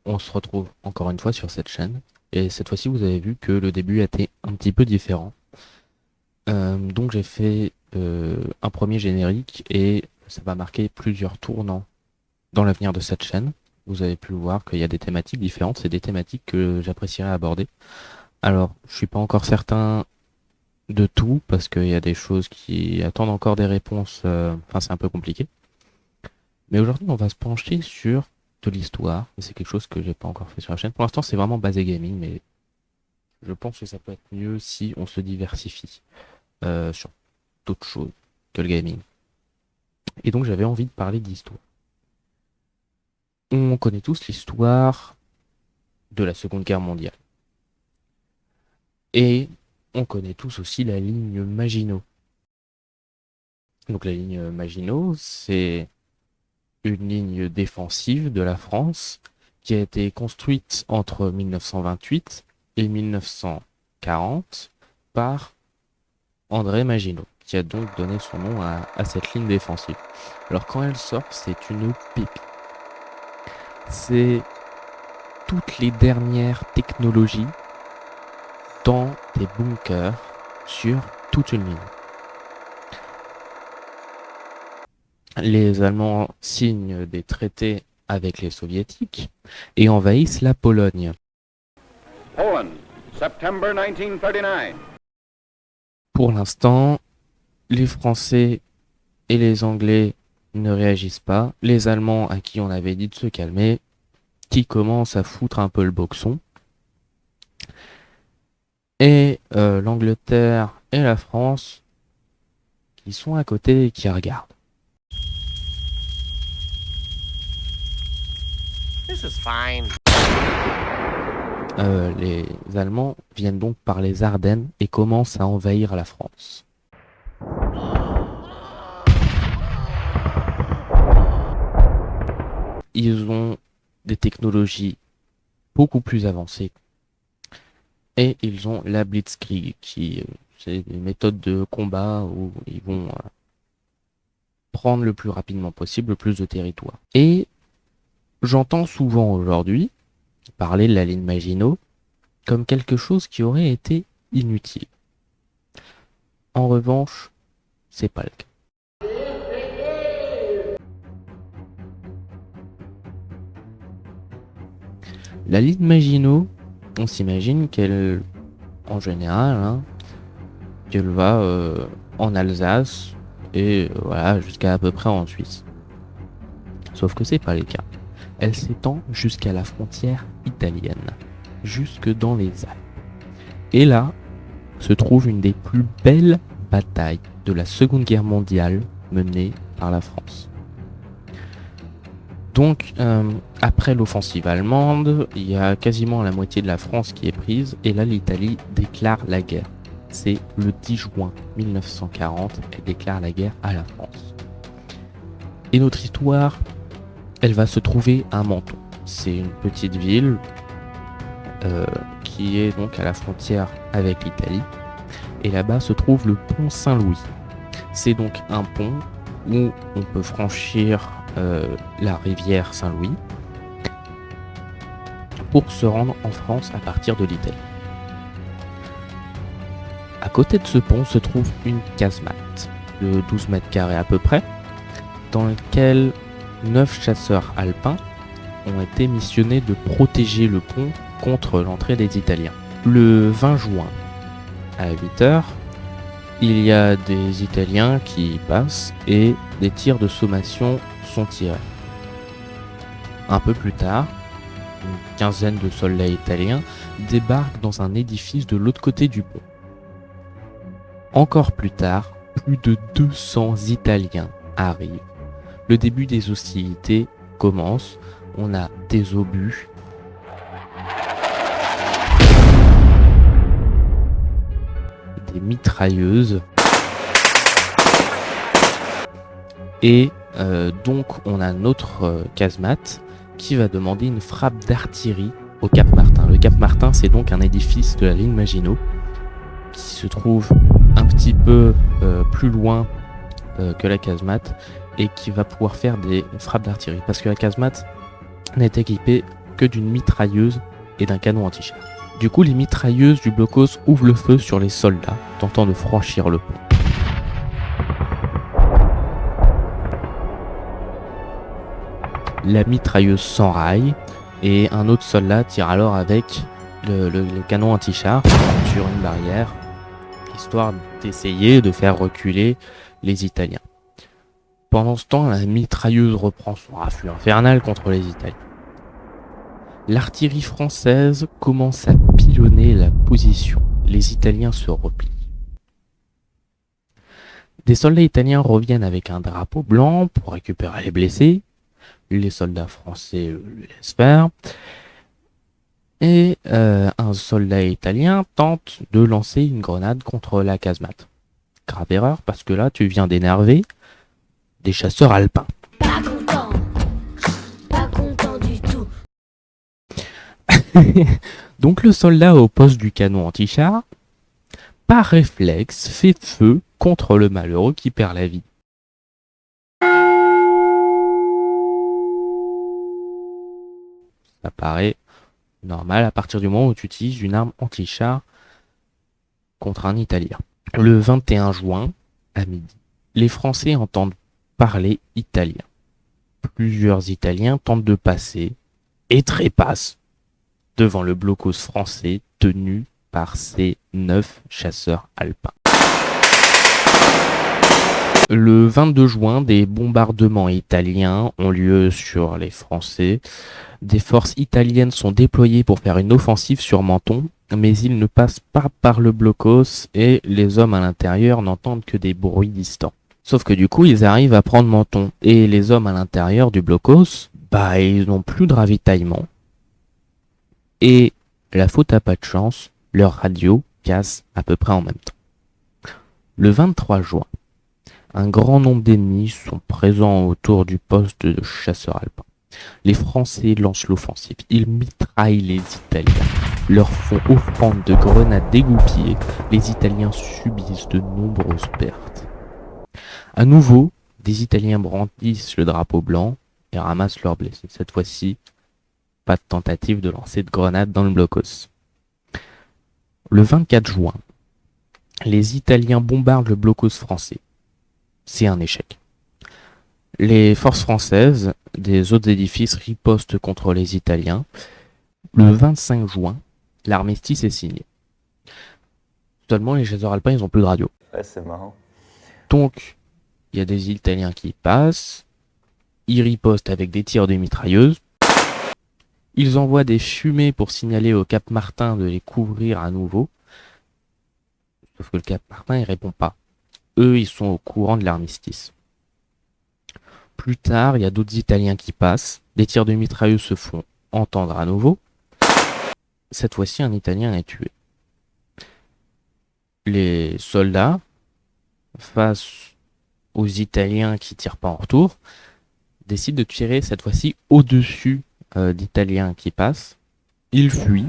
on se retrouve encore une fois sur cette chaîne. Et cette fois-ci, vous avez vu que le début a été un petit peu différent. Donc j'ai fait un premier générique et ça va marquer plusieurs tournants dans l'avenir de cette chaîne. Vous avez pu voir qu'il y a des thématiques différentes. C'est des thématiques que j'apprécierais aborder. Alors, je suis pas encore certain de tout parce qu'il y a des choses qui attendent encore des réponses. Enfin, c'est un peu compliqué. Mais aujourd'hui, on va se pencher sur de l'histoire. Et c'est quelque chose que j'ai pas encore fait sur la chaîne. Pour l'instant, c'est vraiment basé gaming, mais je pense que ça peut être mieux si on se diversifie sur d'autres choses que le gaming. Et donc, j'avais envie de parler d'histoire. On connaît tous l'histoire de la Seconde Guerre mondiale. Et on connaît tous aussi la ligne Maginot. Donc la ligne Maginot, c'est une ligne défensive de la France qui a été construite entre 1928 et 1940 par André Maginot, qui a donc donné son nom à cette ligne défensive. Alors quand elle sort, c'est une pépite. C'est toutes les dernières technologies dans des bunkers sur toute une ligne. Les Allemands signent des traités avec les Soviétiques et envahissent la Pologne. Poland, September 1939. Pour l'instant, les Français et les Anglais ne réagissent pas. Les Allemands, à qui on avait dit de se calmer, qui commencent à foutre un peu le boxon. Et l'Angleterre et la France, qui sont à côté et qui regardent. This is fine. Les Allemands viennent donc par les Ardennes et commencent à envahir la France. Ils ont des technologies beaucoup plus avancées et ils ont la Blitzkrieg, qui c'est des méthodes de combat où ils vont prendre le plus rapidement possible le plus de territoire. Et j'entends souvent aujourd'hui parler de la ligne Maginot comme quelque chose qui aurait été inutile. En revanche, c'est pas le cas. La ligne Maginot, on s'imagine qu'elle, en général, qu'elle va en Alsace et voilà jusqu'à à peu près en Suisse. Sauf que c'est pas le cas. Elle s'étend jusqu'à la frontière italienne, jusque dans les Alpes. Et là se trouve une des plus belles batailles de la Seconde Guerre mondiale menée par la France. Donc, après l'offensive allemande, il y a quasiment la moitié de la France qui est prise, et là l'Italie déclare la guerre. C'est le 10 juin 1940, elle déclare la guerre à la France. Et notre histoire, elle va se trouver à Menton. C'est une petite ville qui est donc à la frontière avec l'Italie. Et là-bas se trouve le pont Saint-Louis. C'est donc un pont où on peut franchir la rivière Saint-Louis pour se rendre en France à partir de l'Italie. À côté de ce pont se trouve une casemate de 12 mètres carrés à peu près, dans laquelle 9 chasseurs alpins ont été missionnés de protéger le pont contre l'entrée des Italiens. Le 20 juin, à 8h, il y a des Italiens qui passent et des tirs de sommation sont tirés. Un peu plus tard, une quinzaine de soldats italiens débarquent dans un édifice de l'autre côté du pont. Encore plus tard, plus de 200 Italiens arrivent. Le début des hostilités commence. On a des obus, des mitrailleuses et donc on a notre casemate qui va demander une frappe d'artillerie au Cap Martin. Le Cap Martin, c'est donc un édifice de la ligne Maginot qui se trouve un petit peu plus loin que la casemate et qui va pouvoir faire des frappes d'artillerie parce que la casemate n'est équipée que d'une mitrailleuse et d'un canon anti-char. Du coup, les mitrailleuses du blocos ouvrent le feu sur les soldats, tentant de franchir le pont. La mitrailleuse s'enraille et un autre soldat tire alors avec le canon anti-char sur une barrière, histoire d'essayer de faire reculer les Italiens. Pendant ce temps, la mitrailleuse reprend son raffut infernal contre les Italiens. L'artillerie française commence à pilonner la position. Les Italiens se replient. Des soldats italiens reviennent avec un drapeau blanc pour récupérer les blessés. Les soldats français le laissent faire. Et un soldat italien tente de lancer une grenade contre la casemate. Grave erreur, parce que là, tu viens d'énerver des chasseurs alpins. Pas content du tout. Donc le soldat au poste du canon anti-char, par réflexe, fait feu contre le malheureux qui perd la vie. Ça paraît normal à partir du moment où tu utilises une arme anti-char contre un Italien. Le 21 juin, à midi, les Français entendent parler italien. Plusieurs Italiens tentent de passer et trépassent devant le blocos français tenu par ces 9 chasseurs alpins. Le 22 juin, des bombardements italiens ont lieu sur les Français. Des forces italiennes sont déployées pour faire une offensive sur Menton, mais ils ne passent pas par le blocos et les hommes à l'intérieur n'entendent que des bruits distants. Sauf que du coup, ils arrivent à prendre Menton et les hommes à l'intérieur du blocos, ils n'ont plus de ravitaillement. Et la faute à pas de chance, leur radio casse à peu près en même temps. Le 23 juin, un grand nombre d'ennemis sont présents autour du poste de chasseurs alpins. Les Français lancent l'offensive. Ils mitraillent les Italiens, leur font offrande de grenades dégoupillées. Les Italiens subissent de nombreuses pertes. À nouveau, des Italiens brandissent le drapeau blanc et ramassent leurs blessés. Cette fois-ci, pas de tentative de lancer de grenades dans le blocos. Le 24 juin, les Italiens bombardent le blocos français. C'est un échec. Les forces françaises des autres édifices ripostent contre les Italiens. Le 25 juin, l'armistice est signé. Seulement, les chasseurs alpins, ils n'ont plus de radio. Ouais, c'est marrant. Donc, il y a des Italiens qui passent. Ils ripostent avec des tirs de mitrailleuses. Ils envoient des fumées pour signaler au Cap Martin de les couvrir à nouveau. Sauf que le Cap Martin, il répond pas. Eux, ils sont au courant de l'armistice. Plus tard, il y a d'autres Italiens qui passent. Des tirs de mitrailleuses se font entendre à nouveau. Cette fois-ci, un Italien est tué. Les soldats, face aux Italiens qui tirent pas en retour, décident de tirer cette fois-ci au-dessus d'Italiens qui passent. Ils fuient.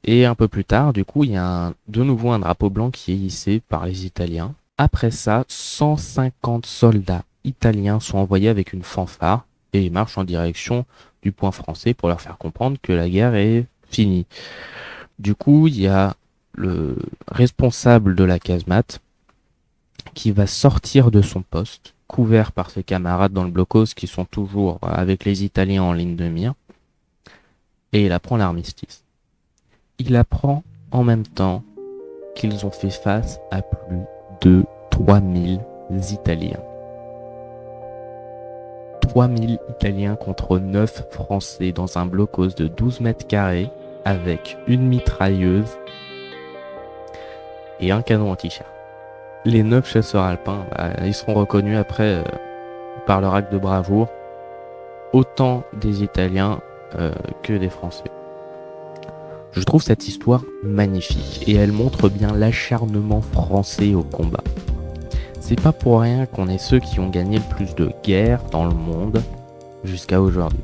Et un peu plus tard, du coup, il y a de nouveau un drapeau blanc qui est hissé par les Italiens. Après ça, 150 soldats italiens sont envoyés avec une fanfare et ils marchent en direction du point français pour leur faire comprendre que la guerre est finie. Du coup, il y a le responsable de la casemate qui va sortir de son poste, couvert par ses camarades dans le blocos qui sont toujours avec les Italiens en ligne de mire, et il apprend l'armistice. Il apprend en même temps qu'ils ont fait face à plus de 3000 Italiens. 3000 Italiens contre 9 Français dans un blocos de 12 mètres carrés avec une mitrailleuse et un canon anti-char. Les 9 chasseurs alpins, ils seront reconnus après par leur acte de bravoure, autant des Italiens que des Français. Je trouve cette histoire magnifique et elle montre bien l'acharnement français au combat. C'est pas pour rien qu'on est ceux qui ont gagné le plus de guerres dans le monde jusqu'à aujourd'hui.